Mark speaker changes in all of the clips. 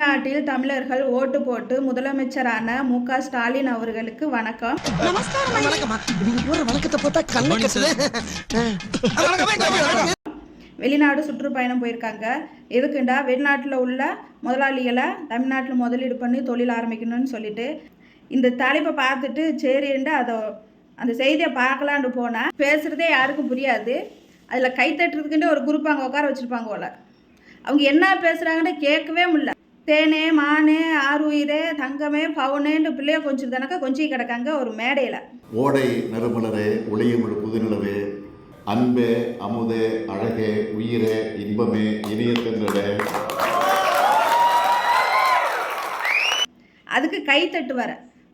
Speaker 1: நாட்டில் தமிழர்கள் ஓட்டு போட்டு முதலமைச்சரான மு.க. ஸ்டாலின் அவர்களுக்கு வணக்கம். வெளிநாடு சுற்றுப்பயணம் போயிருக்காங்க. எதுக்குண்டா வெளிநாட்டில் உள்ள முதலாளிகளை தமிழ்நாட்டில் முதலீடு பண்ணி தொழில் ஆரம்பிக்கணும்னு சொல்லிட்டு இந்த தலைப்பை பார்த்துட்டு சரிண்டு அந்த செய்தியை பார்க்கலான்னு போனால் பேசுகிறதே யாருக்கும் புரியாது. அதில் கைத்தட்டுறதுக்குன்னு ஒரு குரூப் அங்கே உட்கார வச்சுருப்பாங்க போல. அவங்க என்ன பேசுகிறாங்கன்னு கேட்கவே முடியல. தேனே மானே ஆறுயிரே தங்கமே பவுனேன்னு பிள்ளைய கொஞ்சம் தனக்க கொஞ்சம் கிடக்காங்க ஒரு மேடையில்.
Speaker 2: ஓடை நறுமலரே ஒளியமிழ் புதுநிலவே அன்பே அமுதே அழகே உயிரே இன்பமே இனியத்தென்றே.
Speaker 1: அதுக்கு கைத்தட்டு வர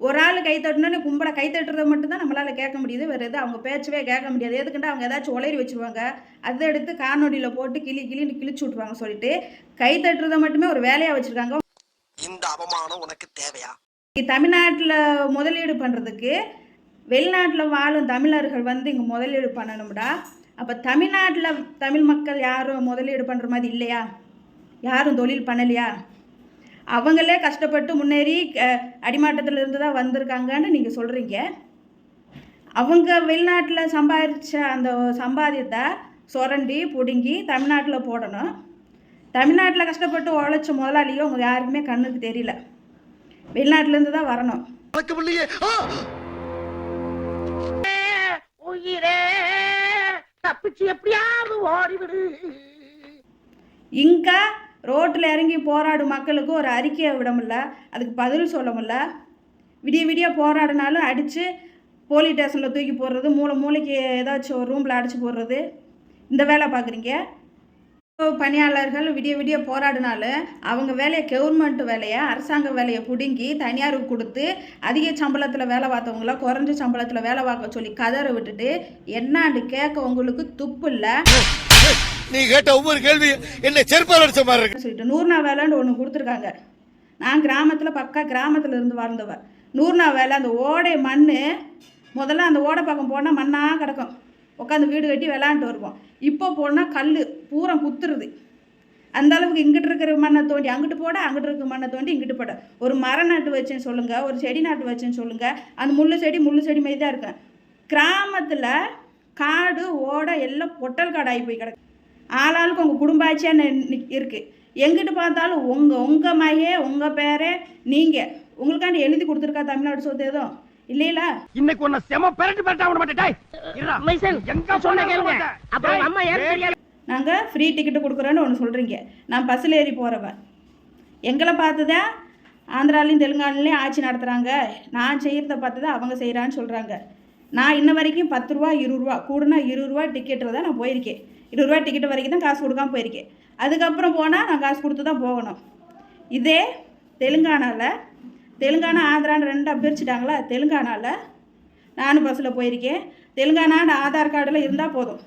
Speaker 1: ஒரு ஆள் கைத்தட்டணுன்னு கும்பலை கைத்தட்டுறதை மட்டும்தான் நம்மளால் கேட்க முடியுது. வேறு எது அவங்க பேச்சவே கேட்க முடியாது. எதுக்குண்டா அவங்க ஏதாச்சும் உளறி வச்சுருவாங்க. அதை எடுத்து காணொலியில் போட்டு கிளின்னு கிழிச்சு விட்ருவாங்க சொல்லிட்டு கைத்தட்டுறதை மட்டுமே ஒரு வேலையாக வச்சுருக்காங்க.
Speaker 3: இந்த அவமானம் உனக்கு தேவையா?
Speaker 1: தமிழ்நாட்டில் முதலீடு பண்ணுறதுக்கு வெளிநாட்டில் வாழும் தமிழர்கள் இங்கே முதலீடு பண்ணணும்டா. அப்போ தமிழ்நாட்டில் தமிழ் மக்கள் யாரும் முதலீடு பண்ணுற மாதிரி இல்லையா? யாரும் தொழில் பண்ணலையா? அவங்களே கஷ்டப்பட்டு முன்னேறி அடிமாட்டத்தில் இருந்து தான் வந்திருக்காங்கன்னு நீங்கள் சொல்கிறீங்க. அவங்க வெளிநாட்டில் சம்பாதிச்ச அந்த சம்பாதியத்தை சுரண்டி பிடுங்கி தமிழ்நாட்டில் போடணும். தமிழ்நாட்டில் கஷ்டப்பட்டு உழைச்ச முதலாளியோ உங்கள் யாருக்குமே கண்ணுக்கு தெரியல. வெளிநாட்டிலேருந்து தான் வரணும். இங்கே ரோட்டில் இறங்கி போராடும் மக்களுக்கு ஒரு அறிக்கையை விட முடியல, அதுக்கு பதில் சொல்ல முடியல. விடிய போராடினாலும் அடித்து போலீஸ் ஸ்டேஷனில் தூக்கி போடுறது, மூளைக்கு ஏதாச்சும் ஒரு ரூமில் அடித்து போடுறது, இந்த வேலை பார்க்குறீங்க. பணியாளர்கள் விடிய போராடினாலும் அவங்க வேலையை கவர்மெண்ட் வேலையை அரசாங்க வேலையை பிடுங்கி தனியாருக்கு கொடுத்து அதிக சம்பளத்தில் வேலை பார்த்தவங்கள குறைஞ்ச சம்பளத்தில் வேலை பார்க்க சொல்லி கதற விட்டுட்டு என்னான்னு கேட்க உங்களுக்கு துப்பு இல்லை.
Speaker 3: நீ கேட்ட ஒவ்வொரு கேள்வி என்ன செருப்பால் அடிச்ச மாதிரி இருக்கு
Speaker 1: சொல்லிட்டு 100 நாள் வேலைன்னு ஒன்று கொடுத்துருக்காங்க. நான் கிராமத்தில் இருந்து வாழ்ந்தவர். 100 நாள் வேலை. அந்த ஓடை மண் முதல்ல அந்த ஓடை பக்கம் போனால் மண்ணாக கிடக்கும். உட்காந்து வீடு கட்டி விளாண்டுட்டு வருவோம். இப்போ போனால் கல் பூரா குத்துருது. அந்த அளவுக்கு இங்கிட்டு இருக்கிற மண்ணை தோண்டி அங்கிட்டு போட, அங்கிட்டு இருக்கிற மண்ணை தோண்டி இங்கிட்டு போட. ஒரு மரம் நாட்டு வச்சேன்னு சொல்லுங்கள், ஒரு செடி நாட்டு வச்சேன்னு சொல்லுங்கள், அந்த முள்ளு செடி மாதிரி தான் இருக்கும். கிராமத்தில் காடு ஓடை எல்லாம் பொட்டல் காடாகி போய் கிடக்கு. ஆளாளுக்கு உங்கள் குடும்பாச்சியான்னு இருக்குது. எங்கிட்டு பார்த்தாலும் உங்கள் மையே உங்கள் பேரே நீங்கள் உங்களுக்காண்டி எழுதி கொடுத்துருக்கா தமிழ்நாடு சொத்து எதுவும் இல்லையில?
Speaker 4: இன்னைக்கு ஒன்னு செம பெரட்டு விட மாட்டேன்.
Speaker 1: நாங்கள் ஃப்ரீ டிக்கெட்டு கொடுக்குறோன்னு ஒன்று சொல்கிறீங்க. நான் பஸ்ஸில் ஏறி போகிறவன். எங்களை பார்த்து தான் ஆந்திராலையும் தெலுங்கானாலையும் ஆட்சி நடத்துகிறாங்க. நான் செய்கிறத பார்த்து தான் அவங்க செய்கிறான்னு சொல்கிறாங்க. நான் இன்ன வரைக்கும் 10 ரூபா 20 ரூபா கூடுனா 20 ரூபா டிக்கெட்டில் தான் நான் போயிருக்கேன். 20 ரூபா டிக்கெட்டு வரைக்கும் தான் காசு கொடுக்காமல் போயிருக்கேன். அதுக்கப்புறம் போனால் நான் காசு கொடுத்து தான் போகணும். இதே தெலுங்கானா ஆந்திரான்னு 2ஆக பிரிச்சுட்டாங்களா. தெலுங்கானாவில் நானும் பஸ்ஸில் போயிருக்கேன். தெலுங்கானான்னு ஆதார் கார்டில் இருந்தால் போதும்.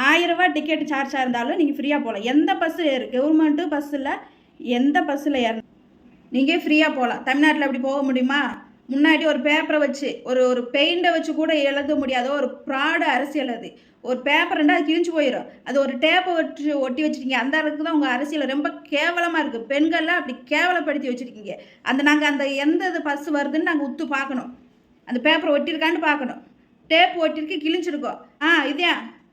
Speaker 1: 1000 ரூபா டிக்கெட்டு சார்ஜாக இருந்தாலும் நீங்கள் ஃப்ரீயாக போகலாம். எந்த பஸ்ஸு ஏறு கவர்மெண்ட்டு பஸ்ஸில் எந்த பஸ்ஸில் ஏறணும் நீங்கள் ஃப்ரீயாக போகலாம். தமிழ்நாட்டில் அப்படி போக முடியுமா? முன்னாடி ஒரு பேப்பரை வச்சு ஒரு பெயிண்டை வச்சு கூட எழுத முடியாத ஒரு ப்ராடு அரசியல். அது ஒரு பேப்பர்ண்டா அது கிழிஞ்சு போயிடும். அது ஒரு டேப்பை வச்சு ஒட்டி வச்சுருக்கீங்க. அந்த அளவுக்கு தான் உங்கள் அரசியல் ரொம்ப கேவலமாக இருக்குது. பெண்கள்லாம் அப்படி கேவலப்படுத்தி வச்சுருக்கீங்க. நாங்கள் எந்த பஸ்ஸு வருதுன்னு நாங்கள் உத்து பார்க்கணும். அந்த பேப்பரை ஒட்டியிருக்கான்னு பார்க்கணும். டேப் ஒட்டிருக்கு கிழிஞ்சிருக்கோம்.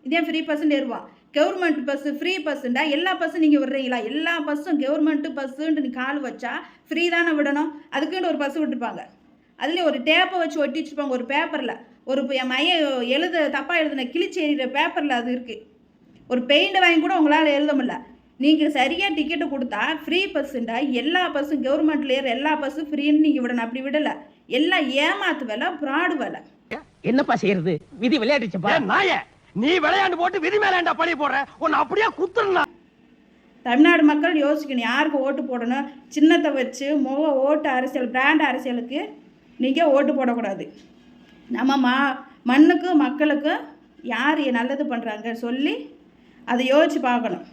Speaker 1: இதே ஃப்ரீ பஸ்ஸுன்னு ஏறுவோம். கவர்மெண்ட் பஸ்ஸு ஃப்ரீ பஸ்ஸுண்டா எல்லா பஸ்ஸும் நீங்கள் விடுறீங்களா? எல்லா பஸ்ஸும் கவர்மெண்ட்டு பஸ்ஸுன்ட்டு நீ கால் வச்சா ஃப்ரீ தானே விடணும். அதுக்குன்னு ஒரு பஸ்ஸு விட்டுருப்பாங்க. அதுலேயும் ஒரு டேப்பை வச்சு ஒட்டி வச்சுருப்பாங்க. ஒரு பேப்பரில் ஒரு என் மைய தப்பாக எழுதின கிழிச்சி எறிகிற பேப்பரில் அது இருக்குது. ஒரு பெயிண்ட் வாங்கி கூட உங்களால் எழுத முடியல. நீங்கள் சரியாக டிக்கெட்டு கொடுத்தா ஃப்ரீ பஸ்ஸுண்டா எல்லா பஸ்ஸும் கவர்மெண்ட்டில் ஏற எல்லா பஸ்ஸும் ஃப்ரீன்னு நீங்கள் விடணும். அப்படி விடலை. எல்லாம் ஏமாத்து வேலை, ப்ராடு வேலை.
Speaker 4: என்னப்பா செய்யறது? விதி விளையாடுச்சப்பா. நாய நீ விளையாண்டு போட்டு விதி மேலேண்டா பழி போடுற. உன்னை அப்படியே குத்துறா.
Speaker 1: தமிழ்நாடு மக்கள் யோசிக்கணும் யாருக்கு ஓட்டு போடணும். சின்னத்தை வச்சு ஓட்டு அரசியல் பிராண்ட் அரசியலுக்கு நீங்கள் ஓட்டு போடக்கூடாது. நம்ம மண்ணுக்கு மக்களுக்கு யார் நல்லது பண்ணுறாங்க சொல்லி அதை யோசித்து பார்க்கணும்.